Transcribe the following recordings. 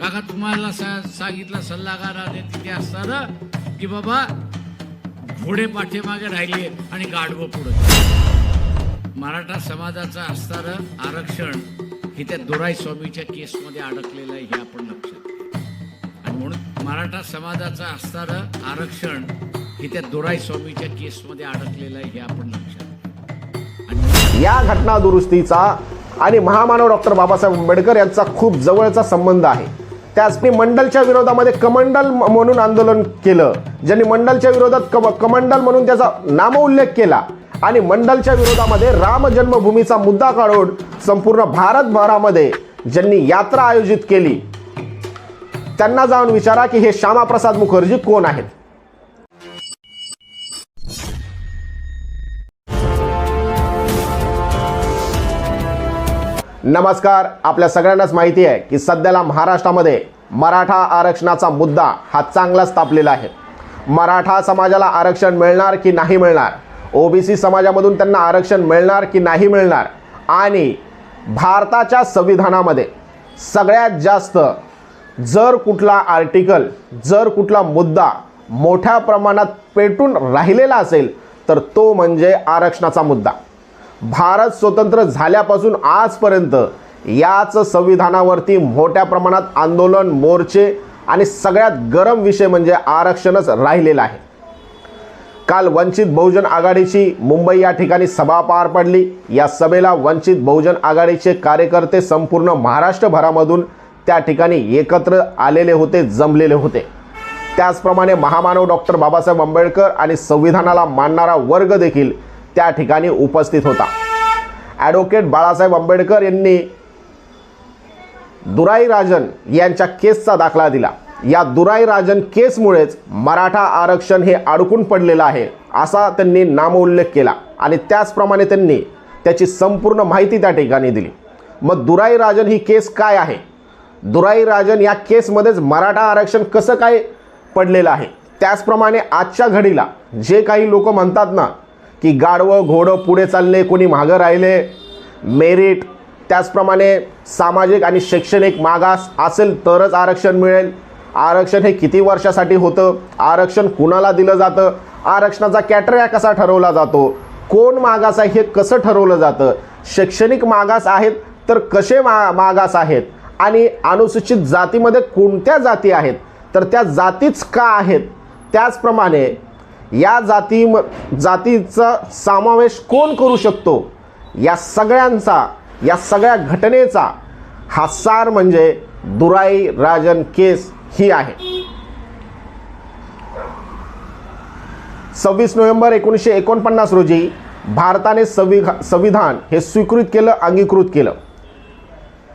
काका तुम्हाला सांगितलं सल्लागाराने तिथे असताना की बाबा घोडे पाठीमागे राहिले आणि गाढवं पुढे. मराठा समाजाचं असणारं आरक्षण हे त्या दोराई स्वामीच्या केसमध्ये अडकलेलं आहे हे आपण लक्षात घ्या. आणि म्हणून मराठा समाजाचं असणारं आरक्षण हे त्या दोराई स्वामीच्या केसमध्ये अडकलेलं आहे हे आपण लक्षात घ्या. या घटना दुरुस्तीचा आणि महामानव डॉक्टर बाबासाहेब आंबेडकर यांचा खूप जवळचा संबंध आहे. त्याचप्रमाणे मंडलच्या विरोधामध्ये कमंडल म्हणून आंदोलन केलं, ज्यांनी मंडलच्या विरोधात कमंडल म्हणून त्याचा नामोल्लेख केला आणि मंडलच्या विरोधामध्ये राम जन्मभूमीचा मुद्दा काढून संपूर्ण भारतभरामध्ये ज्यांनी यात्रा आयोजित केली त्यांना जाऊन विचारा की हे श्यामाप्रसाद मुखर्जी कोण आहेत. नमस्कार. आपल्या सगळ्यांनाच माहिती आहे की सध्याला महाराष्ट्रामध्ये मराठा आरक्षणाचा मुद्दा हा चांगलाच तापलेला आहे. मराठा समाजाला आरक्षण मिळणार की नाही मिळणार, ओबीसी समाजामधून त्यांना आरक्षण मिळणार की नाही मिळणार, आणि भारताच्या संविधानामध्ये सगळ्यात जास्त जर कुठला आर्टिकल, जर कुठला मुद्दा मोठ्या प्रमाणात पेटून राहिलेला असेल तर तो म्हणजे आरक्षणाचा मुद्दा. भारत स्वतंत्र झाल्यापासून आजपर्यंत याच संविधानावरती मोठ्या प्रमाणात आंदोलन, मोर्चे आणि सगळ्यात गरम विषय म्हणजे आरक्षणच राहिलेला आहे. काल वंचित बहुजन आघाडीची मुंबई या ठिकाणी सभा पार पडली. या सभेला वंचित बहुजन आघाडीचे कार्यकर्ते संपूर्ण महाराष्ट्रभरामधून त्या ठिकाणी एकत्र आलेले होते, जमलेले होते. त्याचप्रमाणे महामानव डॉक्टर बाबासाहेब आंबेडकर आणि संविधानाला मानणारा वर्ग देखील त्या ठिकाणी उपस्थित होता. ॲडव्होकेट बाळासाहेब आंबेडकर यांनी दुराई राजन यांच्या केसचा दाखला दिला. या दुराई राजन केसमुळेच मराठा आरक्षण हे अडकून पडलेलं आहे असा त्यांनी नामोल्लेख केला आणि त्याचप्रमाणे त्यांनी त्याची संपूर्ण माहिती त्या ठिकाणी दिली. मग दुराई राजन ही केस काय आहे, दुराई राजन या केसमध्येच मराठा आरक्षण कसं काय पडलेलं आहे, त्याचप्रमाणे आजच्या घडीला जे काही लोक म्हणतात ना की गाढवं घोडं पुढे चालले, कोणी मागं राहिले, मेरिट, त्याचप्रमाणे सामाजिक आणि शैक्षणिक मागास असेल तरच आरक्षण मिळेल, आरक्षण हे किती वर्षासाठी होतं, आरक्षण कुणाला दिलं जातं, आरक्षणाचा कॅटेगरी कसा ठरवला जातो, कोण मागास आहे हे कसं ठरवलं जातं, शैक्षणिक मागास आहेत तर कसे मागास आहेत, आणि अनुसूचित जातीमध्ये कोणत्या जाती आहेत तर त्या जातीच का आहेत, त्याचप्रमाणे या जातीचा समावेश कोण करू शकतो, या सगळ्यांचा, या सगळ्या घटनेचा हा सार म्हणजे दुराई राजन केस ही आहे. 26 नोव्हेंबर 1949 रोजी भारताने संविधान हे स्वीकृत केलं, अंगीकृत केलं.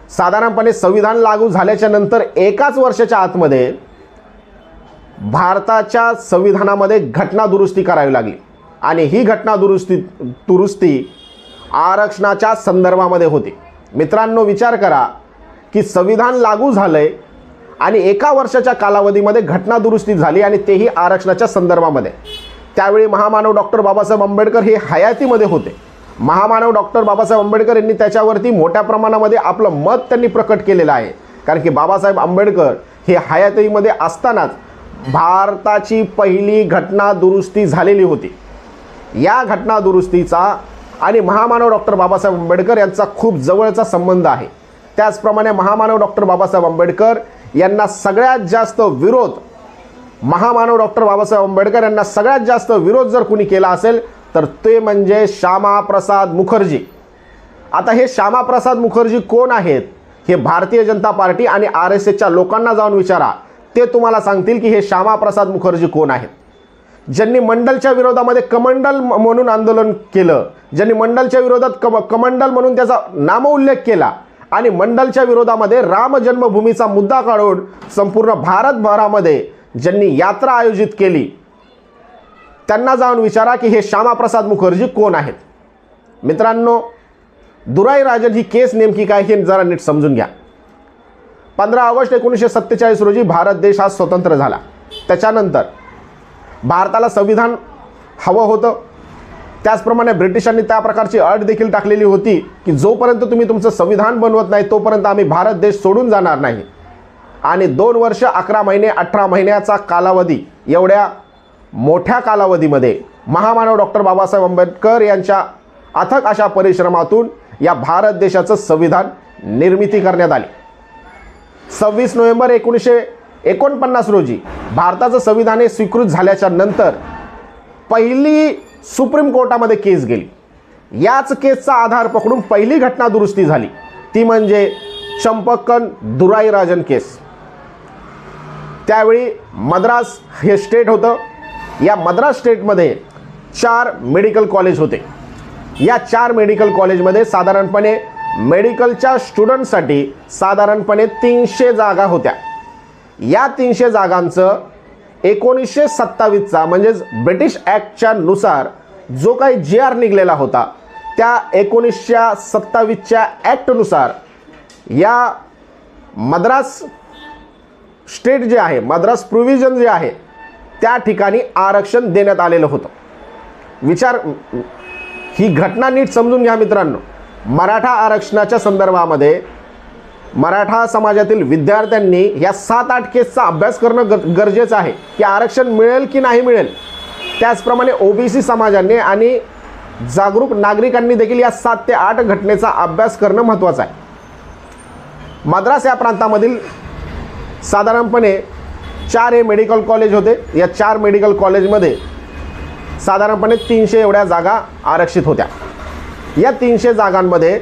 साधारणपणे संविधान लागू झाल्याच्या नंतर एकाच वर्षाच्या आतमध्ये भारताच्या संविधानामध्ये घटना दुरुस्ती करावी लागली आणि ही घटना दुरुस्ती आरक्षणाच्या संदर्भामध्ये होती. मित्रांनो, विचार करा की संविधान लागू झालंय आणि एका वर्षाच्या कालावधीमध्ये घटना दुरुस्ती झाली आणि तेही आरक्षणाच्या संदर्भामध्ये. त्यावेळी महामानव डॉक्टर बाबासाहेब आंबेडकर हे हयातीमध्ये होते. महामानव डॉक्टर बाबासाहेब आंबेडकर यांनी त्याच्यावरती मोठ्या प्रमाणामध्ये आपलं मत त्यांनी प्रकट केलेलं आहे, कारण की बाबासाहेब आंबेडकर हे हयातीमध्ये असतानाच भारताची पहिली घटना दुरुस्ती झालेली होती. या घटना दुरुस्तीचा आणि महामानव डॉक्टर बाबासाहेब आंबेडकर यांचा खूप जवळचा संबंध आहे. त्याचप्रमाणे महामानव डॉक्टर बाबासाहेब आंबेडकर यांना सगळ्यात जास्त विरोध, महामानव डॉक्टर बाबासाहेब आंबेडकर यांना सगळ्यात जास्त विरोध जर कुणी केला असेल तर ते म्हणजे श्यामाप्रसाद मुखर्जी. आता हे श्यामाप्रसाद मुखर्जी कोण आहेत हे भारतीय जनता पार्टी आणि RSSच्या लोकांना जाऊन विचारा, ते तुम्हाला सांगतील की हे श्यामाप्रसाद मुखर्जी कोण आहेत. ज्यांनी मंडलच्या विरोधामध्ये कमंडल म्हणून आंदोलन केलं, ज्यांनी मंडलच्या विरोधात कमंडल म्हणून त्याचा नामोल्लेख केला आणि मंडलच्या विरोधामध्ये राम जन्मभूमीचा मुद्दा काढून संपूर्ण भारतभरामध्ये ज्यांनी यात्रा आयोजित केली त्यांना जाऊन विचारा की हे श्यामाप्रसाद मुखर्जी कोण आहेत. मित्रांनो, दुराई राजन ही केस नेमकी काय हे जरा नीट समजून घ्या. 15 ऑगस्ट 1947 रोजी भारत देश हा स्वतंत्र झाला. त्याच्यानंतर भारताला संविधान हवं होतं. त्याचप्रमाणे ब्रिटिशांनी त्या प्रकारची अट देखील टाकलेली होती की जोपर्यंत तुम्ही तुमचं संविधान बनवत नाही तोपर्यंत आम्ही भारत देश सोडून जाणार नाही. आणि 2 वर्ष 11 महिने 18 महिन्याचा कालावधी, एवढ्या मोठ्या कालावधीमध्ये महामानव डॉक्टर बाबासाहेब आंबेडकर यांच्या अथक अशा परिश्रमातून या भारत देशाचं संविधान निर्मिती करण्यात आली. 26 नोव्हेंबर 1949 रोजी भारताचं संविधान हे स्वीकृत झाल्याच्या नंतर पहिली सुप्रीम कोर्टामध्ये केस गेली. याच केसचा आधार पकडून पहिली घटना दुरुस्ती झाली, ती म्हणजे चंपकन दुराई राजन केस. त्यावेळी मद्रास हे स्टेट होतं. या मद्रास स्टेटमध्ये 4 मेडिकल कॉलेज होते. या 4 मेडिकल कॉलेजमध्ये साधारणपणे मेडिकलच्या स्टुडंटसाठी साधारणपणे 300 जागा होत्या. या 300 जागांचं 1927चा म्हणजेच ब्रिटिश ॲक्टच्या नुसार जो काही JR निघलेला होता, त्या 1927च्या ॲक्टनुसार या मद्रास स्टेट जे आहे, मद्रास प्रोव्हिजन जे आहे, त्या ठिकाणी आरक्षण देण्यात आलेलं होतं. ही घटना नीट समजून घ्या मित्रांनो. मराठा आरक्षणाच्या संदर्भामध्ये मराठा समाजातील विद्यार्थ्यांनी या 7-8 केसचा अभ्यास करणं गरजेचं आहे की आरक्षण मिळेल की नाही मिळेल. त्याचप्रमाणे OBC समाजाने आणि जागरूक नागरिकांनी देखील या 7 ते 8 घटनेचा अभ्यास करणं महत्त्वाचं आहे. मद्रास या प्रांतामधील साधारणपणे 4 हे मेडिकल कॉलेज होते. या 4 मेडिकल कॉलेजमध्ये साधारणपणे 300 एवढ्या जागा आरक्षित होत्या. या 300 जागांमध्ये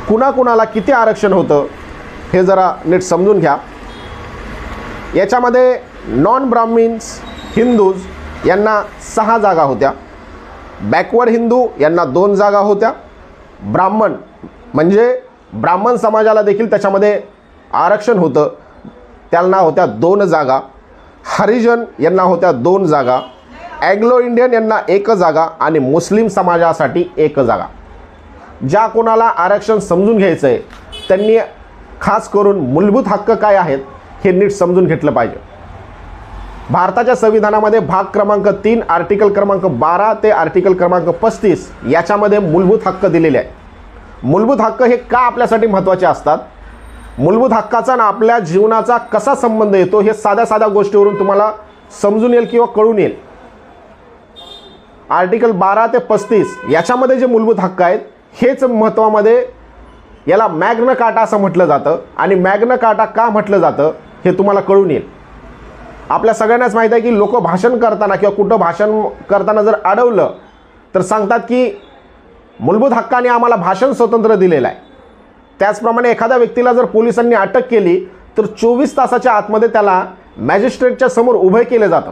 कुणाकुणाला किती आरक्षण होतं हे जरा नीट समजून घ्या. याच्यामध्ये नॉन ब्राह्मिन्स हिंदूज यांना 6 जागा होत्या. बॅकवर्ड हिंदू यांना 2 जागा होत्या. ब्राह्मण म्हणजे ब्राह्मण समाजाला देखील त्याच्यामध्ये आरक्षण होतं, त्यांना होत्या 2 जागा. हरिजन यांना होत्या 2 जागा. ॲग्लो इंडियन यांना 1 जागा आणि मुस्लिम समाजासाठी 1 जागा. ज्या कोणाला आरक्षण समजून घ्यायचं आहे त्यांनी खास करून मूलभूत हक्क काय आहेत हे नीट समजून घेतलं पाहिजे. भारताच्या संविधानामध्ये भाग क्रमांक 3 आर्टिकल क्रमांक 12 ते आर्टिकल क्रमांक 35 याच्यामध्ये मूलभूत हक्क दिलेले आहे. मूलभूत हक्क हे का आपल्यासाठी महत्त्वाचे असतात, मूलभूत हक्काचा ना आपल्या जीवनाचा कसा संबंध येतो हे साध्या साध्या गोष्टीवरून तुम्हाला समजून येईल किंवा कळून येईल. आर्टिकल 12 ते 35 याच्यामध्ये जे मूलभूत हक्क आहेत हेच महत्त्वामध्ये याला मॅग्ना कार्टा असं म्हटलं जातं. आणि मॅग्ना कार्टा का म्हटलं जातं हे तुम्हाला कळून येईल. आपल्या सगळ्यांनाच माहीत आहे की लोक भाषण करताना किंवा कुठं भाषण करताना जर अडवलं तर सांगतात की मूलभूत हक्काने आम्हाला भाषण स्वतंत्र दिलेलं आहे. त्याचप्रमाणे एखाद्या व्यक्तीला जर पोलिसांनी अटक केली तर 24 तासाच्या आतमध्ये त्याला मॅजिस्ट्रेटच्या समोर उभे केले जातं.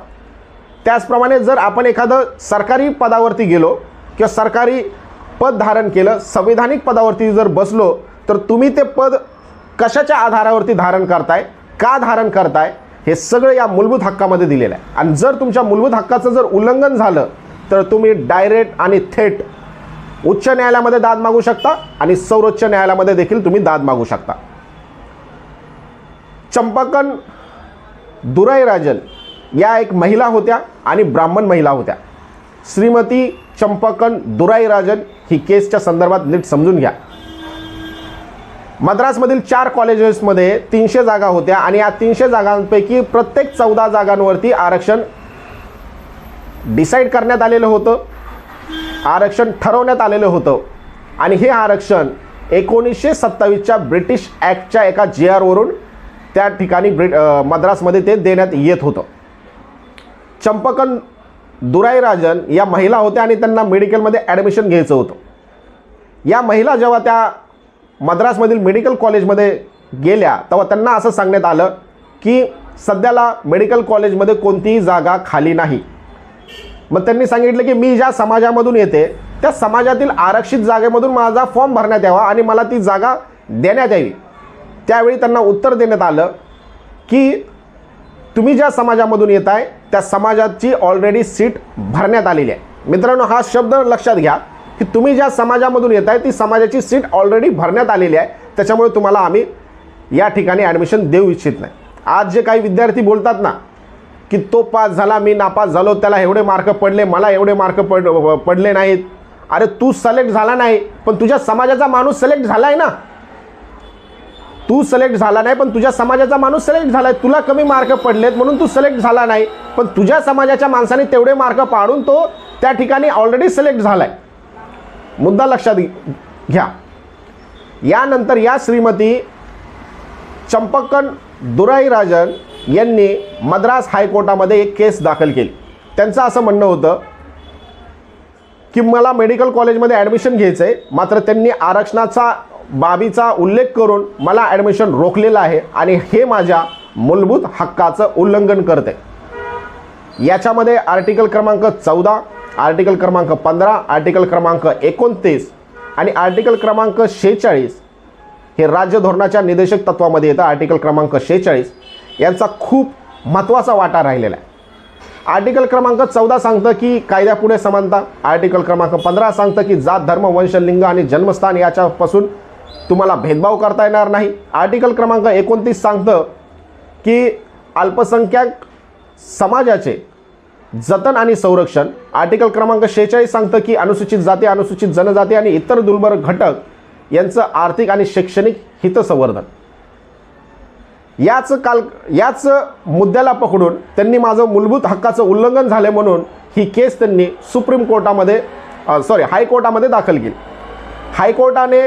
त्याचप्रमाणे जर आपण एखादं सरकारी पदावरती गेलो किंवा सरकारी पद धारण केलं, संविधानिक पदावरती जर बसलो तर तुम्ही ते पद कशाच्या आधारावरती धारण करताय, का धारण करताय, हे सगळं या मूलभूत हक्कामध्ये दिलेलं आहे. आणि जर तुमच्या मूलभूत हक्काचं जर उल्लंघन झालं तर तुम्ही डायरेक्ट आणि थेट उच्च न्यायालयामध्ये दाद मागू शकता आणि सर्वोच्च न्यायालयामध्ये देखील तुम्ही दाद मागू शकता. चंपकन दुराई राजन या एक महिला होत्या आणि ब्राह्मण महिला होत्या. श्रीमती चंपकन दुराई राजन ही केसच्या संदर्भात नीट समजून घ्या. मद्रासमधील 4 कॉलेजेसमध्ये 300 जागा होत्या आणि या 300 जागांपैकी प्रत्येक 14 जागांवरती आरक्षण डिसाईड करण्यात आलेलं होतं, आरक्षण ठरवण्यात आलेलं होतं. आणि हे आरक्षण 1927च्या ब्रिटिश ॲक्टच्या एका JR वरून त्या ठिकाणी मद्रासमध्ये ते देण्यात येत होतं. चंपकन दुराई राजन या महिला होत्या आणि त्यांना मेडिकलमध्ये ॲडमिशन घ्यायचं होतं. या महिला जेव्हा त्या मद्रासमधील मेडिकल कॉलेजमध्ये गेल्या तेव्हा त्यांना असं सांगण्यात आलं की सध्याला मेडिकल कॉलेजमध्ये कोणतीही जागा खाली नाही. मग त्यांनी सांगितलं की मी ज्या समाजामधून येते त्या समाजातील आरक्षित जागेमधून माझा फॉर्म भरण्यात यावा आणि मला ती जागा देण्यात यावी. त्यावेळी त्यांना उत्तर देण्यात आलं की तुम्ही ज्या समाजामधून येत आहे त्या समाजाची ऑलरेडी सीट भरण्यात आलेली आहे. मित्रांनो, हा शब्द लक्षात घ्या की तुम्ही ज्या समाजामधून येत आहे ती समाजाची सीट ऑलरेडी भरण्यात आलेली आहे, त्याच्यामुळे तुम्हाला आम्ही या ठिकाणी ॲडमिशन देऊ इच्छित नाही. आज जे काही विद्यार्थी बोलतात ना की तो पास झाला, मी नापास झालो, त्याला एवढे मार्क पडले, मला एवढे मार्क पडले नाहीत. अरे तू सिलेक्ट झाला नाही पण तुझ्या समाजाचा माणूस सिलेक्ट झाला आहे ना. तू सिलेक्ट झाला नाही, पण तुझ्या समाजाचा माणूस सिलेक्ट झालाय. तुला कमी मार्क पडलेत म्हणून तू सिलेक्ट झाला नाही, पण तुझ्या समाजाच्या माणसाने तेवढे मार्क पाडून तो त्या ठिकाणी ऑलरेडी सिलेक्ट झालाय. मुद्दा लक्षात घ्या. यानंतर या श्रीमती चंपकन दुराईराजन यांनी मद्रास हायकोर्टामध्ये एक केस दाखल केली. त्यांचं असं म्हणणं होतं की मला मेडिकल कॉलेजमध्ये ॲडमिशन घ्यायचं आहे, मात्र त्यांनी आरक्षणाचा बाबीचा उल्लेख करून मला ॲडमिशन रोखलेलं आहे आणि हे माझ्या मूलभूत हक्काचं उल्लंघन करते. याच्यामध्ये आर्टिकल क्रमांक 14, आर्टिकल क्रमांक 15, आर्टिकल क्रमांक 29 आणि आर्टिकल क्रमांक 46 हे राज्य धोरणाच्या निदेशक तत्वामध्ये येतं. आर्टिकल क्रमांक 46 यांचा खूप महत्त्वाचा वाटा राहिलेला आहे. आर्टिकल क्रमांक 14 सांगतं की कायद्यापुढे समानता. आर्टिकल क्रमांक 15 सांगतं की जात, धर्म, वंश, लिंग आणि जन्मस्थान याच्यापासून तुम्हाला भेदभाव करता येणार नाही. आर्टिकल क्रमांक 29 सांगतं की अल्पसंख्याक समाजाचे जतन आणि संरक्षण. आर्टिकल क्रमांक 46 सांगतं की अनुसूचित जाती, अनुसूचित जनजाती आणि इतर दुर्बल घटक यांचं आर्थिक आणि शैक्षणिक हितसंवर्धन. याच मुद्द्याला पकडून त्यांनी माझं मूलभूत हक्काचं उल्लंघन झाले म्हणून ही केस त्यांनी सुप्रीम कोर्टामध्ये हायकोर्टामध्ये दाखल केली. हायकोर्टाने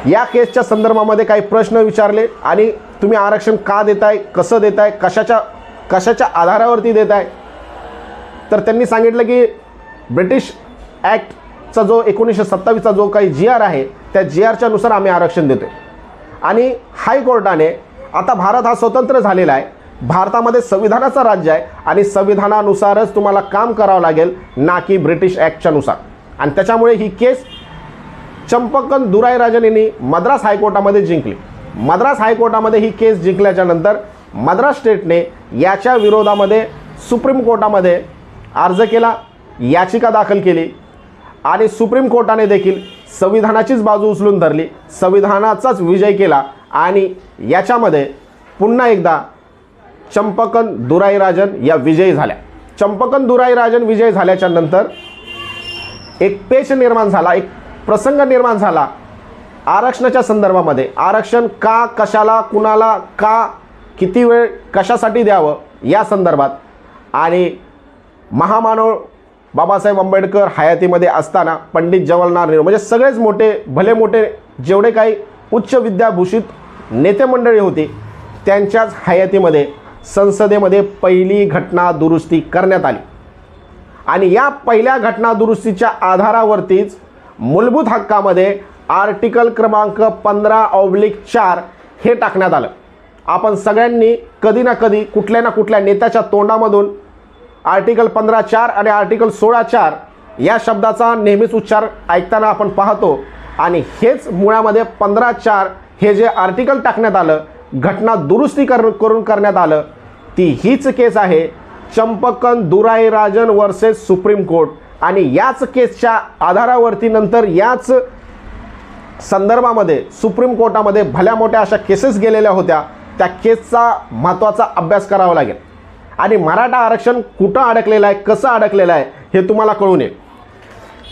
या केसच्या संदर्भामध्ये काही प्रश्न विचारले आणि तुम्ही आरक्षण का देताय, कसं देताय, कशाच्या आधारावरती देताय. तर त्यांनी सांगितलं की ब्रिटिश ॲक्टचा जो 1927चा जो काही GR आहे त्या GRच्या नुसार आम्ही आरक्षण देतोय. आणि हायकोर्टाने आता भारत हा स्वतंत्र झालेला आहे, भारतामध्ये संविधानाचं राज्य आहे आणि संविधानानुसारच तुम्हाला काम करावं लागेल, ना की ब्रिटिश ॲक्टच्या नुसार. आणि त्याच्यामुळे ही केस चंपकन दुराईराजन यांनी मद्रास हायकोर्टामध्ये जिंकली. मद्रास हायकोर्टामध्ये ही केस जिंकल्याच्या नंतर मद्रास स्टेटने याच्या विरोधामध्ये सुप्रीम कोर्टामध्ये अर्ज केला, याचिका दाखल केली आणि सुप्रीम कोर्टाने देखील संविधानाचीच बाजू उचलून धरली, संविधानाचाच विजय केला आणि याच्यामध्ये पुन्हा एकदा चंपकन दुराईराजन या विजयी झाल्या. चंपकन दुराईराजन विजयी झाल्याच्या नंतर एक पेच निर्माण झाला, एक प्रसंग निर्माण झाला आरक्षणाच्या संदर्भामध्ये. आरक्षण का, कशाला, कुणाला, का, किती वेळ, कशासाठी द्यावं या संदर्भात. आणि महामानव बाबासाहेब आंबेडकर हयातीमध्ये असताना पंडित जवाहरलाल नेहरू म्हणजे सगळेच मोठे भले मोठे जेवढे काही उच्च विद्याभूषित नेते मंडळी होती त्यांच्याच हयातीमध्ये संसदेमध्ये पहिली घटना दुरुस्ती करण्यात आली. आणि या पहिल्या घटना दुरुस्तीच्या आधारावरतीच मूलभूत हक्कामध्ये आर्टिकल क्रमांक 15/4 हे टाकण्यात आलं. आपण सगळ्यांनी कधी ना कधी कुठल्या ना कुठल्या नेत्याच्या तोंडामधून आर्टिकल 15/4 आणि आर्टिकल 16/4 या शब्दाचा नेहमीच उच्चार ऐकताना आपण पाहतो. आणि हेच मुळामध्ये 15/4 हे जे आर्टिकल टाकण्यात आलं, घटना दुरुस्ती करून करण्यात आलं, ती हीच केस आहे चंपकन दुराईराजन वर्सेस सुप्रीम कोर्ट. आणि याच केसच्या आधारावरती नंतर याच संदर्भामध्ये सुप्रीम कोर्टामध्ये भल्या मोठ्या अशा केसेस गेलेल्या होत्या. त्या केसचा महत्त्वाचा अभ्यास करावा लागेल आणि मराठा आरक्षण कुठं अडकलेलं आहे, कसं अडकलेलं आहे हे तुम्हाला कळून येईल.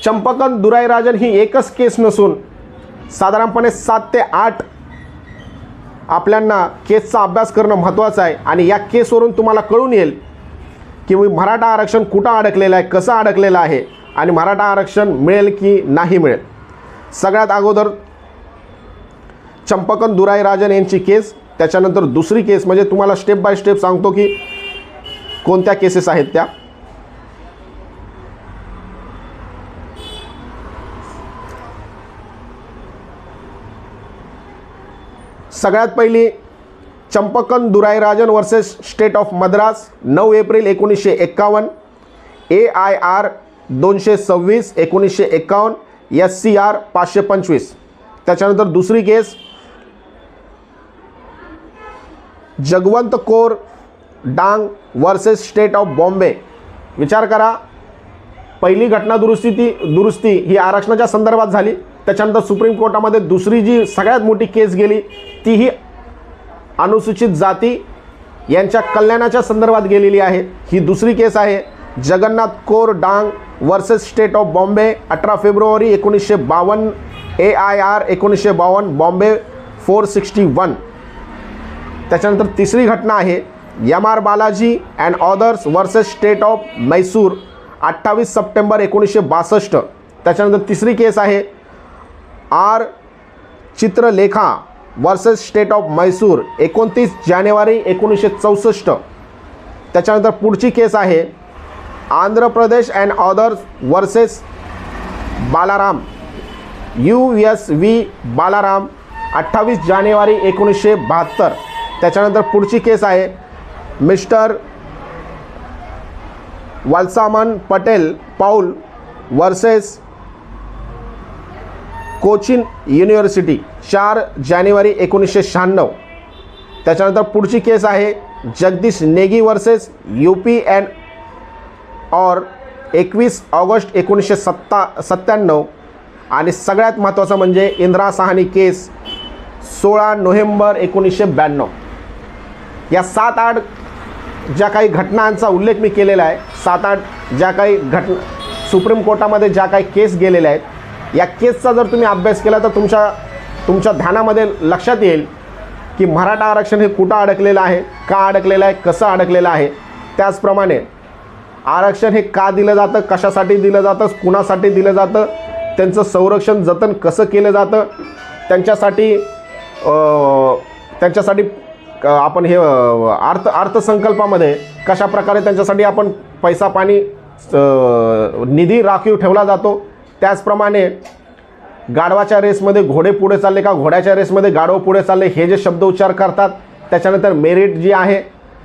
चंपकन दुराईराजन ही एकच केस नसून साधारणपणे 7 ते 8 आपल्यांना केसचा अभ्यास करणं महत्त्वाचं आहे. आणि या केसवरून तुम्हाला कळून येईल की मराठा आरक्षण कुठं अडकलेलं आहे, कसं अडकलेलं आहे आणि मराठा आरक्षण मिळेल की नाही मिळेल. सगळ्यात अगोदर चंपकन दुराईराजन यांची केस, त्याच्यानंतर दुसरी केस म्हणजे तुम्हाला स्टेप बाय स्टेप सांगतो की कोणत्या केसेस आहेत त्या. सगळ्यात पहिली Champakam Dorairajan versus state of Madras 9 April 1951, AIR 226 1951, SCR 525. त्याच्यानंतर दुसरी case Jagwant Kaur Dang versus state of Bombay. विचार करा, पहिली घटना दुरुस्ती ही आरक्षणाच्या संदर्भात झाली. त्याच्यानंतर सुप्रीम कोर्टामध्ये दुसरी जी सगळ्यात मोठी केस गेली तीही अनुसूचित जाती यांच्या कल्याणाच्या संदर्भात गेलेली आहे. ही दुसरी केस आहे Jagannath Kaur Dang versus state of Bombay 18 February 1952, AIR 1952, Bombay 461. त्याच्यानंतर तिसरी घटना आहे MR Balaji and others versus state of Mysore 28 September 1962. त्याच्यानंतर तिसरी केस आहे R Chitralekha versus state of Mysore 29 January 1964. त्याच्यानंतर पुढची केस आहे Andhra Pradesh and others versus Balaram USV Balaram 28 January 1972. त्याच्यानंतर पुढची केस आहे मिस्टर वल्सामन पटेल पाऊल वर्सेस कोचिन युनिव्हर्सिटी 4 जानेवारी 1996. त्याच्यानंतर पुढची केस आहे Jagdish Negi versus UP and और 21 ऑगस्ट 1997. आणि सगळ्यात महत्त्वाचं म्हणजे इंदिरा साहनी केस 16 नोव्हेंबर 1992. या 7-8 ज्या काही घटनांचा उल्लेख मी केलेला आहे, 7-8 ज्या काही सुप्रीम कोर्टामध्ये ज्या काही केस गेलेल्या आहेत, या केसचा जर तुम्ही अभ्यास केला तर तुमच्या ध्यानामध्ये लक्षात येईल की मराठा आरक्षण हे कुठं अडकलेलं आहे, का अडकलेलं आहे, कसं अडकलेलं आहे. त्याचप्रमाणे आरक्षण हे का दिलं जातं, कशासाठी दिलं जातं, कुणासाठी दिलं जातं, त्यांचं संरक्षण जतन कसं केलं जातं, त्यांच्यासाठी आपण हे अर्थसंकल्पामध्ये कशा प्रकारे त्यांच्यासाठी आपण पैसा पाणी निधी राखीव ठेवला जातो. त्याचप्रमाणे गाढवाच्या रेसमध्ये घोडे पुढे चालले का, घोड्याच्या रेसमध्ये गाढव पुढे चालले, हे जे शब्द उच्चार करतात. त्याच्यानंतर मेरिट जी आहे,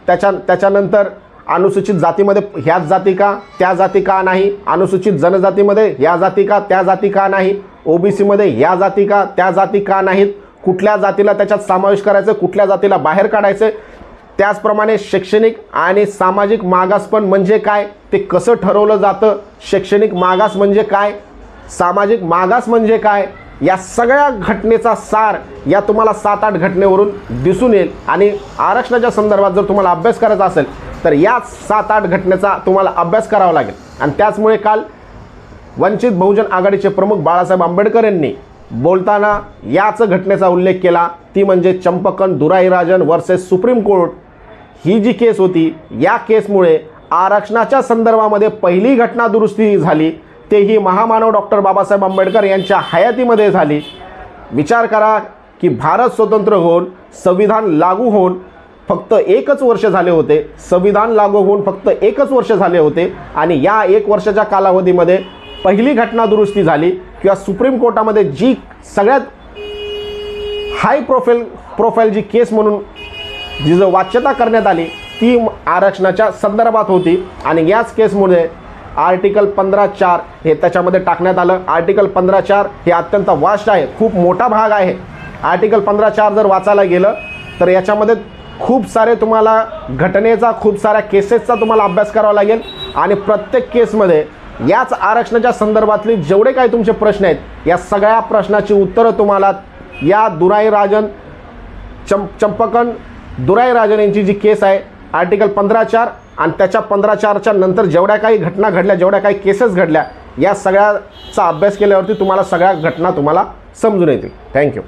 त्याच्यानंतर अनुसूचित जातीमध्ये ह्याच जाती का, त्या जाती का नाही, अनुसूचित जनजातीमध्ये ह्या जाती का, त्या जाती का नाही, OBCमध्ये ह्या जाती का, त्या जाती का नाहीत, कुठल्या जातीला त्याच्यात समावेश करायचं, कुठल्या जातीला बाहेर काढायचं. त्याचप्रमाणे शैक्षणिक आणि सामाजिक मागासपण म्हणजे काय, ते कसं ठरवलं जातं, शैक्षणिक मागास म्हणजे काय, सामाजिक मागास म्हणजे काय, या सगळ्या घटनेचा सार या तुम्हाला 7-8 घटनेवरून दिसून येईल. आणि आरक्षणाच्या संदर्भात जर तुम्हाला अभ्यास करायचा असेल तर याच 7-8 घटनेचा तुम्हाला अभ्यास करावा लागेल. आणि त्याचमुळे काल वंचित बहुजन आघाडीचे प्रमुख बाळासाहेब आंबेडकर यांनी बोलताना याच घटनेचा उल्लेख केला, ती म्हणजे चंपकन दुराईराजन वर्सेस सुप्रीम कोर्ट. ही जी केस होती, या केसमुळे आरक्षणाच्या संदर्भामध्ये पहिली घटना दुरुस्ती झाली, तेही महामानव डॉक्टर बाबासाहेब आंबेडकर यांच्या हयातीमध्ये झाली. विचार करा की भारत स्वतंत्र होऊन संविधान लागू होऊन फक्त 1च वर्ष झाले होते, संविधान लागू होऊन फक्त 1च वर्ष झाले होते, आणि या 1 वर्षाच्या कालावधीमध्ये पहिली घटना दुरुस्ती झाली किंवा सुप्रीम कोर्टामध्ये जी सगळ्यात हाय प्रोफाईल जी केस म्हणून जी वाच्यता करण्यात आली ती आरक्षणाच्या संदर्भात होती. आणि याच केसमुळे आर्टिकल 15(4) हे त्याच्यामध्ये टाकण्यात आलं. आर्टिकल 15(4) हे अत्यंत वास्ट आहे, खूप मोठा भाग आहे. आर्टिकल 15(4) जर वाचायला गेलं तर याच्यामध्ये खूप सारे तुम्हाला घटनेचा, खूप साऱ्या केसेसचा तुम्हाला अभ्यास करावा लागेल. आणि प्रत्येक केसमध्ये याच आरक्षणाच्या संदर्भातले जेवढे काही तुमचे प्रश्न आहेत, या सगळ्या प्रश्नाची उत्तरं तुम्हाला या चंपकन दुराईराजन यांची जी केस आहे आर्टिकल 15(4) आणि त्याच्या 15(4)च्या नंतर जेवढ्या काही घटना घडल्या, जेवढ्या काही केसेस घडल्या, या सगळ्याचा अभ्यास केल्यावरती तुम्हाला सगळ्या घटना तुम्हाला समजून येतील. थँक्यू.